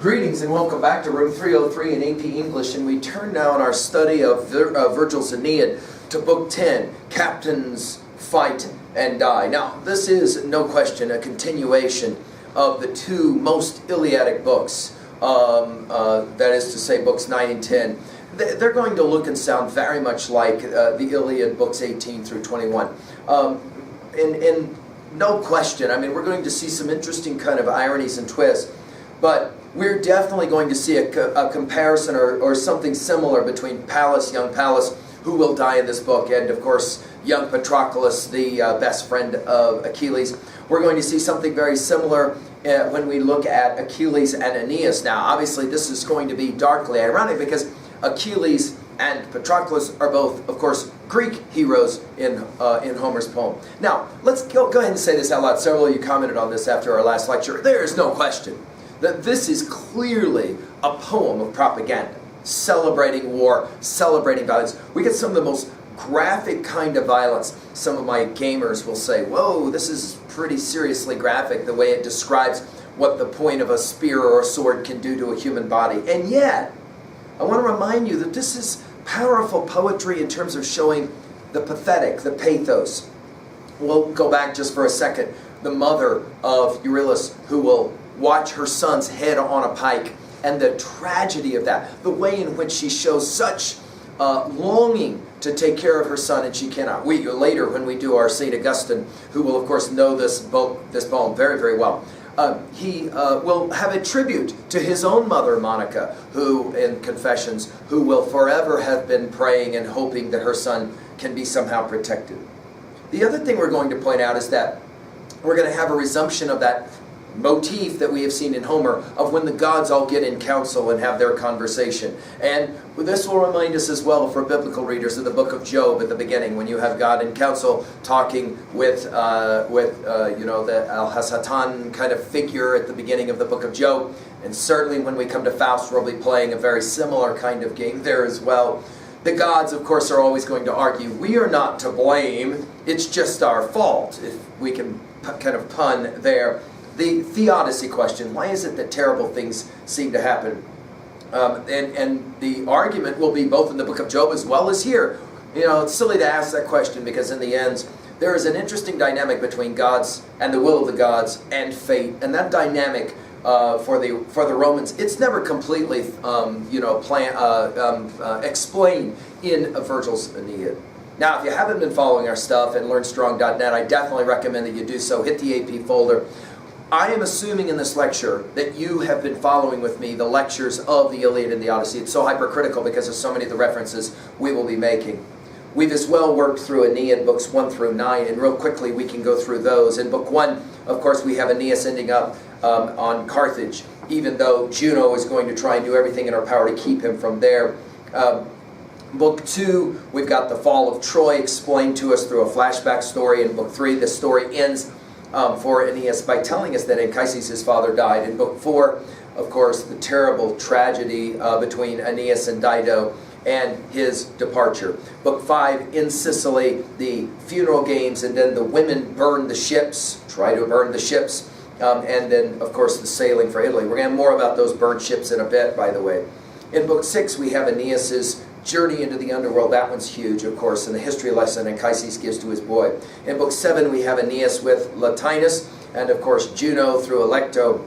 Greetings and welcome back to Room 303 in AP English, and we turn now in our study of Virgil's Aeneid to Book 10, Captains Fight and Die. Now, this is, no question, a continuation of the two most Iliadic books, that is to say, books 9 and 10. They're going to look and sound very much like the Iliad, books 18 through 21. In no question, I mean, we're going to see some interesting kind of ironies and twists, but we're definitely going to see a comparison or something similar between Pallas, young Pallas, who will die in this book, and of course young Patroclus, the best friend of Achilles. We're going to see something very similar when we look at Achilles and Aeneas. Now, obviously this is going to be darkly ironic because Achilles and Patroclus are both, of course, Greek heroes in Homer's poem. Now, let's go ahead and say this out loud. Several of you commented on this after our last lecture. There is no question that this is clearly a poem of propaganda, celebrating war, celebrating violence. We get some of the most graphic kind of violence. Some of my gamers will say, whoa, this is pretty seriously graphic, the way it describes what the point of a spear or a sword can do to a human body. And yet, I want to remind you that this is powerful poetry in terms of showing the pathetic, the pathos. We'll go back just for a second. The mother of Euryalus, who will watch her son's head on a pike, and the tragedy of that, the way in which she shows such longing to take care of her son, and she cannot. We later, when we do our St. Augustine, who will of course know this poem very, very well, he will have a tribute to his own mother, Monica, who, in Confessions, who will forever have been praying and hoping that her son can be somehow protected. The other thing we're going to point out is that we're going to have a resumption of that motif that we have seen in Homer of when the gods all get in council and have their conversation. And this will remind us as well for biblical readers of the book of Job at the beginning, when you have God in council talking with the Al-Hasatan kind of figure at the beginning of the book of Job. And certainly when we come to Faust, we'll be playing a very similar kind of game there as well. The gods, of course, are always going to argue, we are not to blame, it's just our fault, if we can kind of pun there. The theodicy question, why is it that terrible things seem to happen? And the argument will be both in the book of Job as well as here. You know, it's silly to ask that question because in the end, there is an interesting dynamic between gods and the will of the gods and fate. And that dynamic for the Romans, it's never completely explained in Virgil's Aeneid. Now, if you haven't been following our stuff and LearnStrong.net, I definitely recommend that you do so. Hit the AP folder. I am assuming in this lecture that you have been following with me the lectures of the Iliad and the Odyssey. It's so hypercritical because of so many of the references we will be making. We've as well worked through Aeneid books 1 through 9, and real quickly we can go through those. In book 1, of course, we have Aeneas ending up on Carthage, even though Juno is going to try and do everything in her power to keep him from there. Book 2, we've got the fall of Troy explained to us through a flashback story. In book 3, the story ends for Aeneas by telling us that Anchises, his father, died. In book 4, of course, the terrible tragedy between Aeneas and Dido and his departure. Book 5, in Sicily, the funeral games, and then the women burn the ships, try to burn the ships, and then, of course, the sailing for Italy. We're going to have more about those burnt ships in a bit, by the way. In book 6, we have Aeneas's journey into the underworld. That one's huge, of course, and the history lesson Anchises gives to his boy. In book 7, we have Aeneas with Latinus, and of course Juno through Alecto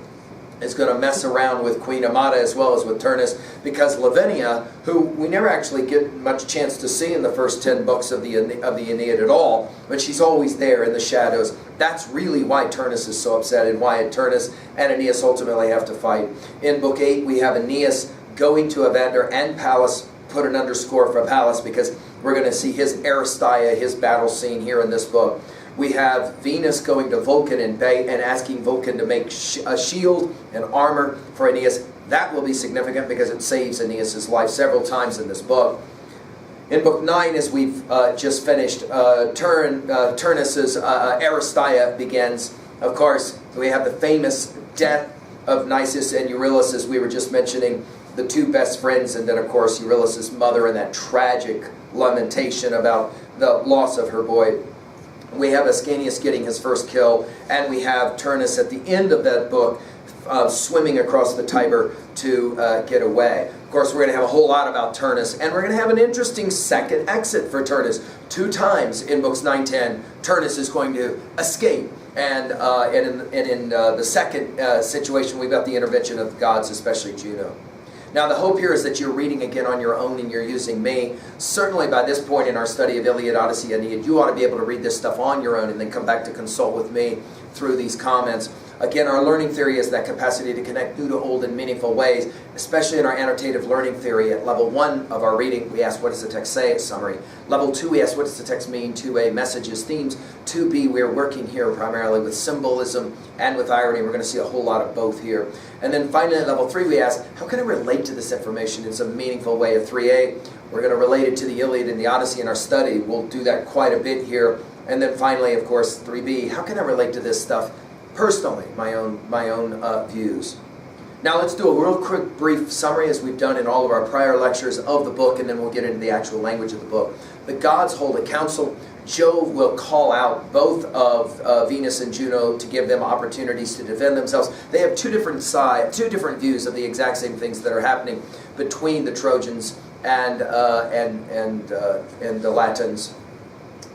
is going to mess around with Queen Amata as well as with Turnus, because Lavinia, who we never actually get much chance to see in the first 10 books of the Aeneid at all, but she's always there in the shadows. That's really why Turnus is so upset, and why Turnus and Aeneas ultimately have to fight. In book 8, we have Aeneas going to Evander and Pallas. Put an underscore for Pallas because we're going to see his Aristeia, his battle scene here in this book. We have Venus going to Vulcan and asking Vulcan to make a shield and armor for Aeneas. That will be significant because it saves Aeneas' life several times in this book. In book 9, as we've just finished, Turnus's Aristeia begins. Of course, we have the famous death of Nisus and Euryalus, as we were just mentioning, the two best friends, and then of course Euryalus' mother and that tragic lamentation about the loss of her boy. We have Ascanius getting his first kill, and we have Turnus at the end of that book swimming across the Tiber to get away. Of course, we're going to have a whole lot about Turnus, and we're going to have an interesting second exit for Turnus. 2 times in books 9, 10, Turnus is going to escape. And in the second situation, we've got the intervention of the gods, especially Juno. Now, the hope here is that you're reading again on your own and you're using me. Certainly by this point in our study of Iliad, Odyssey, Aeneid, you ought to be able to read this stuff on your own and then come back to consult with me through these comments. Again, our learning theory is that capacity to connect new to old in meaningful ways, especially in our annotative learning theory. At level 1 of our reading, we ask, what does the text say? A summary. Level 2, we ask, what does the text mean? 2A, messages, themes. 2B, we're working here primarily with symbolism and with irony. We're going to see a whole lot of both here. And then finally, at level 3, we ask, how can I relate to this information in some meaningful way? At 3A, we're going to relate it to the Iliad and the Odyssey in our study. We'll do that quite a bit here. And then finally, of course, 3B, how can I relate to this stuff personally, my own views. Now let's do a real quick brief summary, as we've done in all of our prior lectures, of the book, and then we'll get into the actual language of the book. The gods hold a council. Jove will call out both of Venus and Juno to give them opportunities to defend themselves. They have two different views of the exact same things that are happening between the Trojans and the Latins,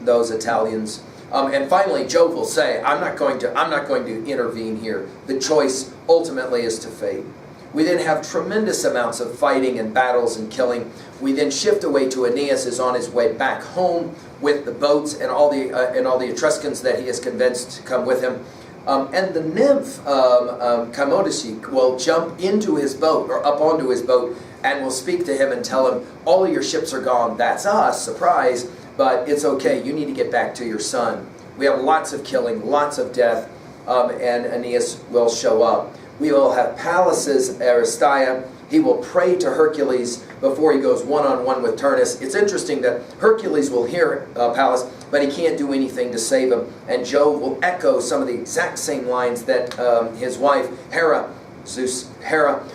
those Italians. And finally, Jove will say, I'm not going to intervene here. The choice ultimately is to fate. We then have tremendous amounts of fighting and battles and killing. We then shift away to Aeneas is on his way back home with the boats and all the Etruscans that he has convinced to come with him. And the nymph Camodoce will jump into his boat, or up onto his boat, and will speak to him and tell him, all of your ships are gone. That's us, surprise. But it's okay, you need to get back to your son. We have lots of killing, lots of death, and Aeneas will show up. We will have Pallas's Aristeia. He will pray to Hercules before he goes one-on-one with Turnus. It's interesting that Hercules will hear Pallas, but he can't do anything to save him. And Jove will echo some of the exact same lines that his wife Hera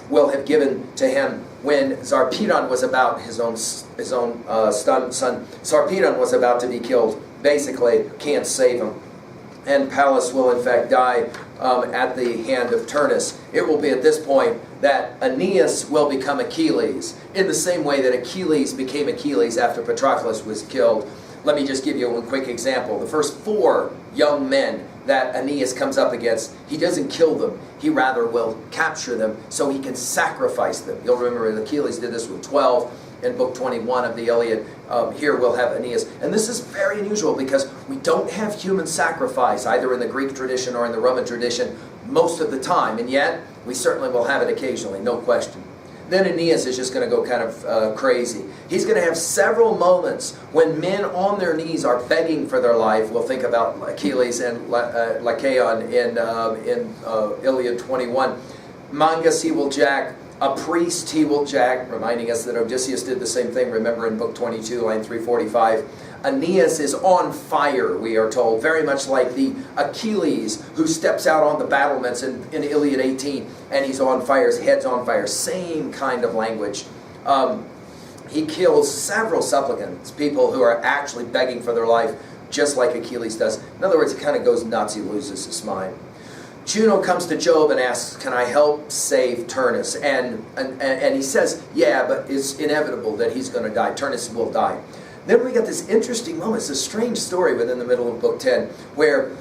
will have given to him when Sarpedon was about his own son Sarpedon was about to be killed. Basically, can't save him. And Pallas will in fact die at the hand of Turnus. It will be at this point that Aeneas will become Achilles, in the same way that Achilles became Achilles after Patroclus was killed. Let me just give you one quick example. The first 4 young men that Aeneas comes up against, he doesn't kill them. He rather will capture them so he can sacrifice them. You'll remember that Achilles did this with 12 in book 21 of the Iliad. Here we'll have Aeneas. And this is very unusual because we don't have human sacrifice either in the Greek tradition or in the Roman tradition most of the time. And yet, we certainly will have it occasionally, no question. Then Aeneas is just going to go kind of crazy. He's going to have several moments when men on their knees are begging for their life. We'll think about Achilles and Lycaon in Iliad 21. Mangas he will jack. A priest he will jack, reminding us that Odysseus did the same thing, remember in book 22, line 345. Aeneas is on fire, we are told, very much like the Achilles who steps out on the battlements in Iliad 18, and he's on fire, his head's on fire. Same kind of language. He kills several supplicants, people who are actually begging for their life, just like Achilles does. In other words, he kind of goes nuts, he loses his mind. Juno comes to Jove and asks, can I help save Turnus? And he says, yeah, but it's inevitable that he's going to die. Turnus will die. Then we got this interesting moment. It's a strange story within the middle of book 10 where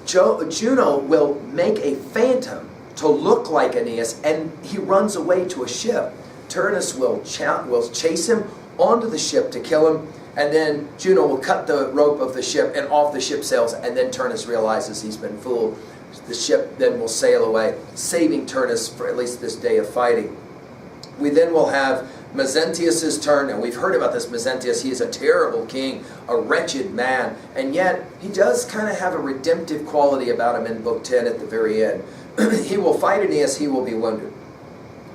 Juno will make a phantom to look like Aeneas, and he runs away to a ship. Turnus will chase him onto the ship to kill him, and then Juno will cut the rope of the ship, and off the ship sails, and then Turnus realizes he's been fooled. The ship then will sail away, saving Turnus for at least this day of fighting. We then will have Mezentius' turn, and we've heard about this Mezentius. He is a terrible king, a wretched man, and yet he does kind of have a redemptive quality about him in book 10 at the very end. He will fight Aeneas, he will be wounded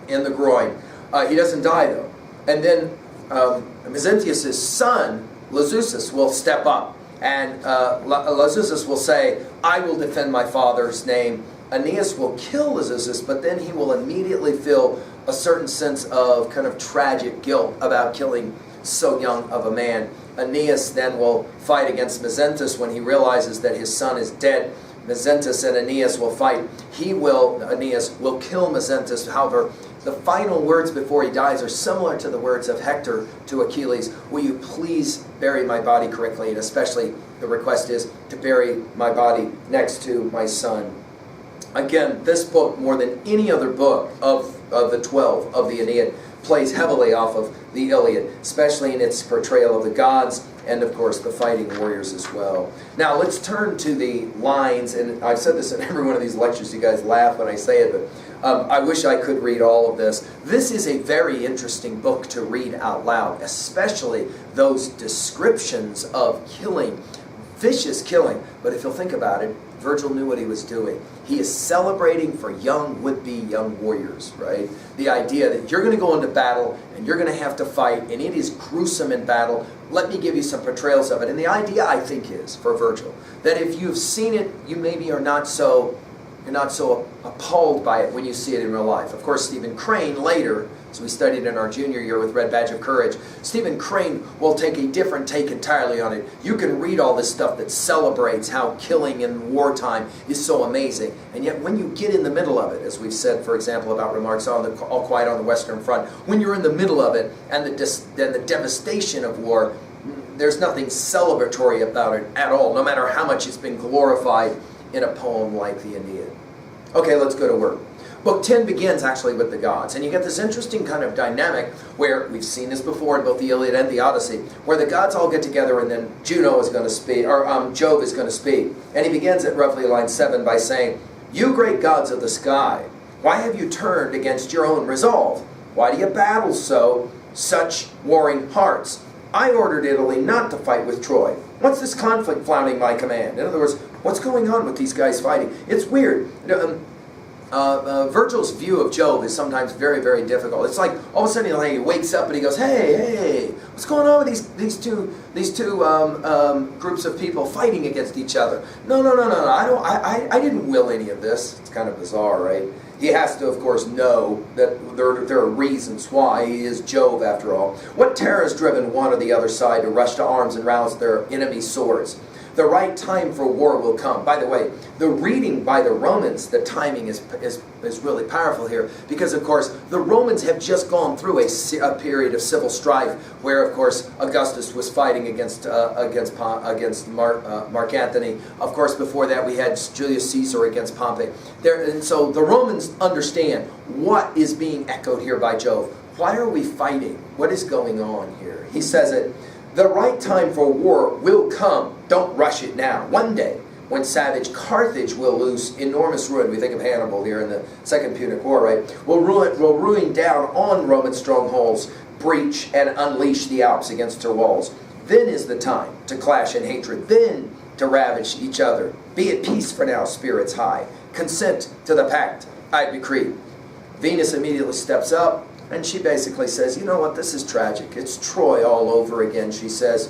in the groin. He doesn't die though. And then Mezentius' son, Lazusus, will step up. And Lazusus will say, I will defend my father's name. Aeneas will kill Lazusus, but then he will immediately feel a certain sense of kind of tragic guilt about killing so young of a man. Aeneas then will fight against Mezentius when he realizes that his son is dead. Mezentius and Aeneas will fight. Aeneas will kill Mezentius. However, the final words before he dies are similar to the words of Hector to Achilles. Will you please bury my body correctly? And especially the request is to bury my body next to my son. Again, this book, more than any other book of the 12 of the Aeneid, plays heavily off of the Iliad, especially in its portrayal of the gods and, of course, the fighting warriors as well. Now, let's turn to the lines, and I've said this in every one of these lectures. You guys laugh when I say it, but I wish I could read all of this. This is a very interesting book to read out loud, especially those descriptions of killing, vicious killing. But if you'll think about it, Virgil knew what he was doing. He is celebrating for would-be young warriors, right? The idea that you're going to go into battle and you're going to have to fight, and it is gruesome in battle. Let me give you some portrayals of it. And the idea, I think, is, for Virgil, that if you've seen it, you maybe are not so appalled by it when you see it in real life. Of course, Stephen Crane later, as we studied in our junior year with Red Badge of Courage, Stephen Crane will take a different take entirely on it. You can read all this stuff that celebrates how killing in wartime is so amazing, and yet when you get in the middle of it, as we've said, for example, about remarks on All Quiet on the Western Front, when you're in the middle of it and the devastation of war, there's nothing celebratory about it at all, no matter how much it's been glorified in a poem like the Aeneid. Okay, let's go to work. Book 10 begins actually with the gods, and you get this interesting kind of dynamic where we've seen this before in both the Iliad and the Odyssey, where the gods all get together and then Juno is going to speak, or Jove is going to speak. And he begins at roughly line 7 by saying, "You great gods of the sky, why have you turned against your own resolve? Why do you battle so, such warring hearts? I ordered Italy not to fight with Troy. What's this conflict flouting my command?" In other words, what's going on with these guys fighting? It's weird. Virgil's view of Jove is sometimes very, very difficult. It's like all of a sudden he wakes up and he goes, "Hey, what's going on with these two groups of people fighting against each other? No. I didn't will any of this." It's kind of bizarre, right? He has to, of course, know that there are reasons why. He is Jove, after all. What terror has driven one or the other side to rush to arms and rouse their enemy's swords? The right time for war will come. By the way, the reading by the Romans, the timing is really powerful here, because, of course, the Romans have just gone through a period of civil strife where, of course, Augustus was fighting against Mark Antony. Of course, before that, we had Julius Caesar against Pompey. And so the Romans understand what is being echoed here by Jove. Why are we fighting? What is going on here? He says it. The right time for war will come. Don't rush it now. One day, when savage Carthage will lose enormous ruin. We think of Hannibal here in the Second Punic War, right? Will ruin down on Roman strongholds, breach and unleash the Alps against their walls. Then is the time to clash in hatred. Then to ravage each other. Be at peace for now, spirits high. Consent to the pact I decree. Venus immediately steps up, and she basically says, "You know what, this is tragic. It's Troy all over again," she says.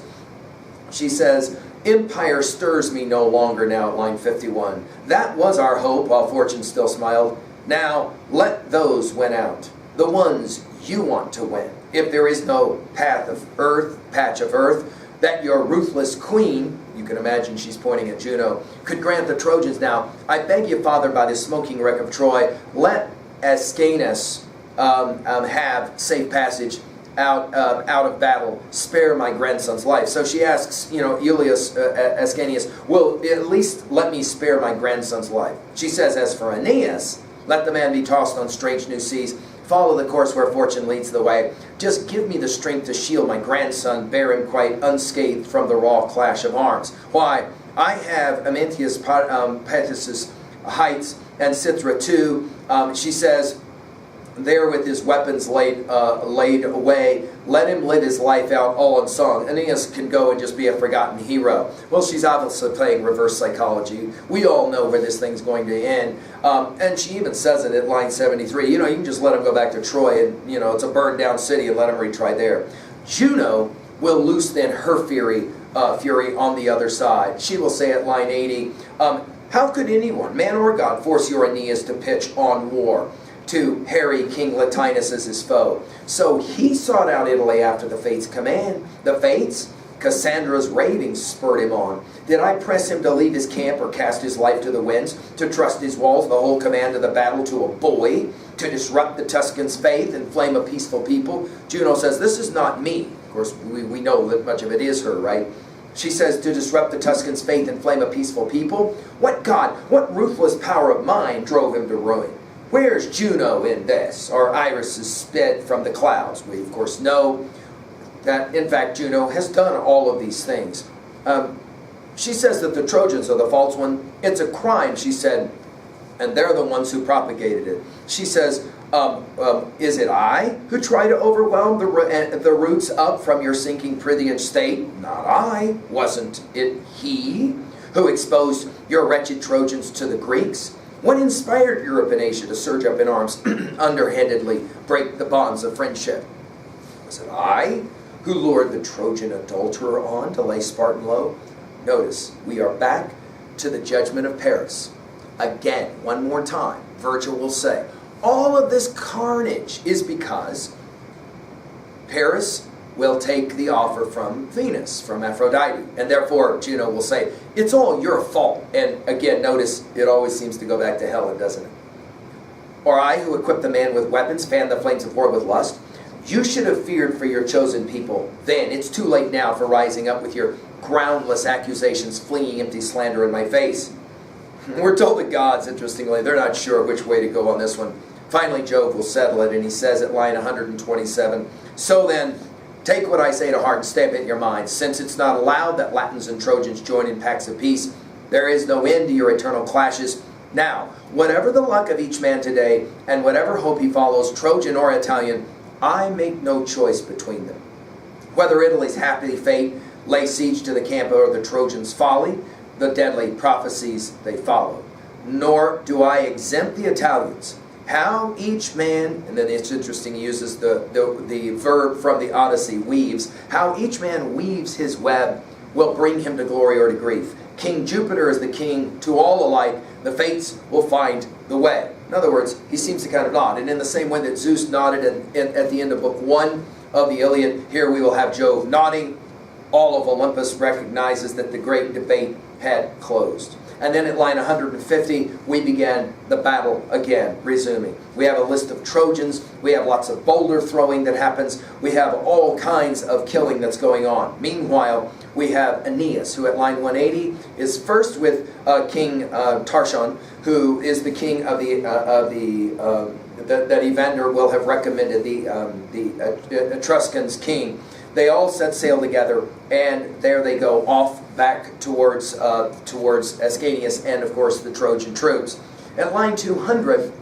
"Empire stirs me no longer now," at line 51. "That was our hope while fortune still smiled. Now let those win out, the ones you want to win. If there is no patch of earth, that your ruthless queen," you can imagine she's pointing at Juno, "could grant the Trojans now, I beg you, Father, by the smoking wreck of Troy, let Aeneas have safe passage out of battle, spare my grandson's life." So she asks, Aeneas, "Will at least let me spare my grandson's life?" She says, "As for Aeneas, let the man be tossed on strange new seas, follow the course where fortune leads the way. Just give me the strength to shield my grandson, bear him quite unscathed from the raw clash of arms. Why, I have Amantius Patis' heights, and Cythera too." She says, "There with his weapons laid away, let him live his life out all unsung. Aeneas can go and just be a forgotten hero." Well, she's obviously playing reverse psychology. We all know where this thing's going to end. And she even says it at line 73. You can just let him go back to Troy, and, it's a burned down city, and let him retry there. Juno will loose then her fury on the other side. She will say at line 80, "How could anyone, man or god, force your Aeneas to pitch on war to harry King Latinus as his foe?" So he sought out Italy after the fates' command. The fates, Cassandra's ravings spurred him on. Did I press him to leave his camp or cast his life to the winds, to trust his walls, the whole command of the battle to a boy, to disrupt the Tuscans' faith and flame a peaceful people? Juno says, this is not me. Of course, we know that much of it is her, right? She says, to disrupt the Tuscans' faith and flame a peaceful people? What god, what ruthless power of mine drove him to ruin? Where's Juno in this? Or Iris is sped from the clouds? We, of course, know that, in fact, Juno has done all of these things. She says that the Trojans are the false one. It's a crime, she said, and they're the ones who propagated it. She says, is it I who try to overwhelm the roots up from your sinking Prythian state? Not I. Wasn't it he who exposed your wretched Trojans to the Greeks? What inspired Europe and Asia to surge up in arms, underhandedly break the bonds of friendship? Was it I who lured the Trojan adulterer on to lay Spartan low? Notice, we are back to the judgment of Paris. Again, one more time, Virgil will say, all of this carnage is because Paris will take the offer from Venus, from Aphrodite. And therefore, Juno will say, it's all your fault. And again, notice, it always seems to go back to Helen, doesn't it? Or I who equipped the man with weapons, fanned the flames of war with lust? You should have feared for your chosen people then. It's too late now for rising up with your groundless accusations, flinging empty slander in my face. We're told the gods, interestingly, they're not sure which way to go on this one. Finally, Jove will settle it, and he says at line 127, so then, take what I say to heart and stamp it in your minds. Since it's not allowed that Latins and Trojans join in pacts of peace, there is no end to your eternal clashes. Now, whatever the luck of each man today, and whatever hope he follows, Trojan or Italian, I make no choice between them. Whether Italy's happy fate lay siege to the camp or the Trojans' folly, the deadly prophecies they follow. Nor do I exempt the Italians. How each man, and then it's interesting, he uses the verb from the Odyssey, weaves. How each man weaves his web will bring him to glory or to grief. King Jupiter is the king to all alike. The fates will find the way. In other words, he seems to kind of nod. And in the same way that Zeus nodded at the end of Book 1 of the Iliad, here we will have Jove nodding. All of Olympus recognizes that the great debate had closed. And then at line 150, we began the battle again, resuming. We have a list of Trojans. We have lots of boulder throwing that happens. We have all kinds of killing that's going on. Meanwhile, we have Aeneas, who at line 180 is first with King Tarchon, who is the king of that Evander will have recommended, the Etruscans' king. They all set sail together, and there they go off back towards Ascanius and, of course, the Trojan troops. At line 200,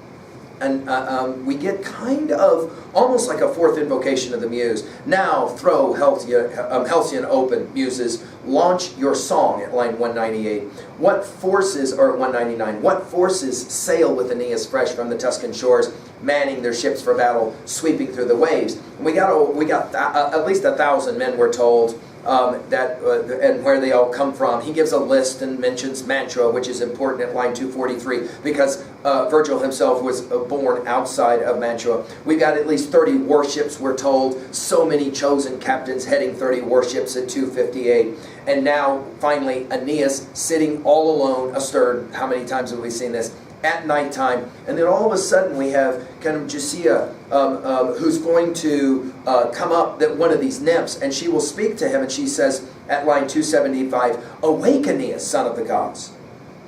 and we get kind of almost like a fourth invocation of the muse. Now throw Halcyon open, muses. Launch your song at line 198. What forces, or 199, what forces sail with Aeneas fresh from the Tuscan shores, manning their ships for battle, sweeping through the waves? And we got at least 1,000 men, we're told, and where they all come from. He gives a list and mentions Mantua, which is important at line 243, because Virgil himself was born outside of Mantua. We've got at least 30 warships, we're told. So many chosen captains heading 30 warships at 258. And now, finally, Aeneas sitting all alone astern. How many times have we seen this? At nighttime, and then all of a sudden we have kind of Jusia, who's going to come up, that one of these nymphs, and she will speak to him, and she says at line 275, "Awake, Aeneas, son of the gods!"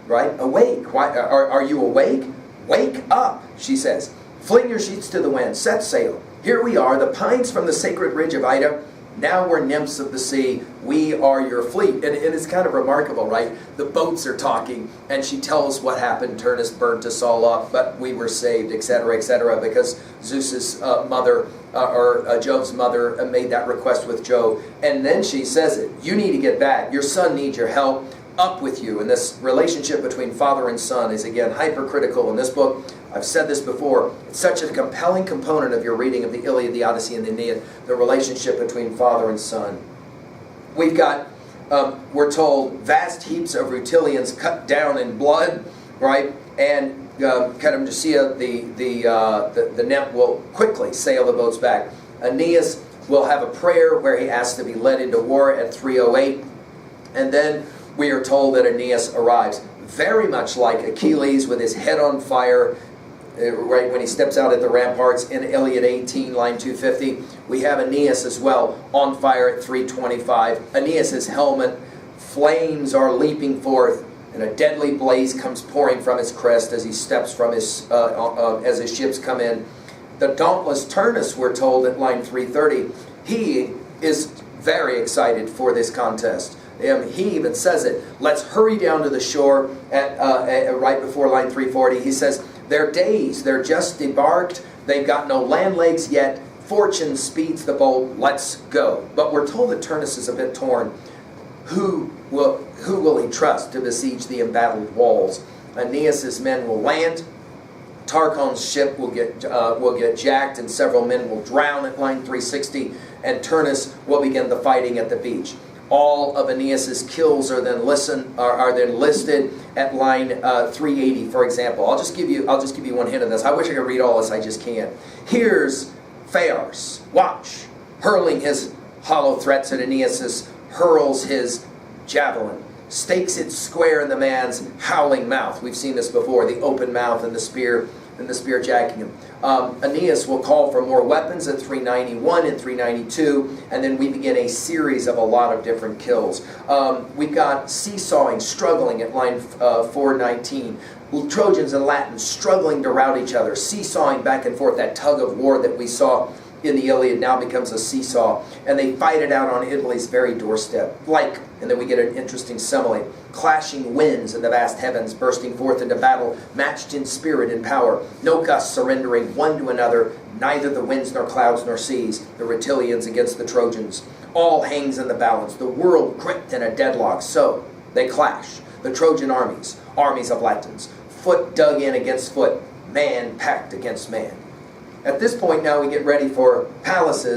Right? Awake. Why are you awake? Wake up, she says. Fling your sheets to the wind. Set sail. Here we are, the pines from the sacred ridge of Ida. Now we're nymphs of the sea. We are your fleet. And it's kind of remarkable, right? The boats are talking, and she tells what happened. Turnus burnt us all up, but we were saved, etc., because Zeus's mother, or Jove's mother, made that request with Jove. And then she says it. You need to get back. Your son needs your help. Up with you. And this relationship between father and son is, again, hypercritical in this book. I've said this before. It's such a compelling component of your reading of the Iliad, the Odyssey, and the Aeneid, the relationship between father and son. We've got, we're told, vast heaps of Rutilians cut down in blood, right? And Cadamnesia, the nymph, will quickly sail the boats back. Aeneas We'll have a prayer where he asks to be led into war at 3:08. And then we are told that Aeneas arrives, very much like Achilles with his head on fire, right when he steps out at the ramparts in Iliad 18, line 250. We have Aeneas as well, on fire at 3:25. Aeneas' helmet, flames are leaping forth, and a deadly blaze comes pouring from his crest as he steps from his, as his ships come in. The dauntless Turnus, we're told at line 330, he is very excited for this contest. He even says it. Let's hurry down to the shore at right before line 340. He says, they're dazed, they're just debarked, they've got no land legs yet, fortune speeds the boat, let's go. But we're told that Turnus is a bit torn. Who will he trust to besiege the embattled walls? Aeneas' men will land, Tarchon's ship will get jacked, and several men will drown at line 360, and Turnus will begin the fighting at the beach. All of Aeneas' kills are then listed at line 380, for example. I'll just give you one hint of this. I wish I could read all this, I just can't. Here's Pharos, watch, hurling his hollow threats at Aeneas, hurls his javelin, stakes it square in the man's howling mouth. We've seen this before, the open mouth and the spear jacking him. Aeneas will call for more weapons at 391 and 392, and then we begin a series of a lot of different kills. We've got seesawing, struggling at line 419. Trojans and Latins struggling to rout each other, seesawing back and forth. That tug of war that we saw in the Iliad now becomes a seesaw, and they fight it out on Italy's very doorstep. And then we get an interesting simile. Clashing winds in the vast heavens, bursting forth into battle, matched in spirit and power. No gusts surrendering one to another, neither the winds nor clouds nor seas. The Rutulians against the Trojans. All hangs in the balance, the world gripped in a deadlock. So they clash. The Trojan armies of Latins, foot dug in against foot, man packed against man. At this point now we get ready for palaces.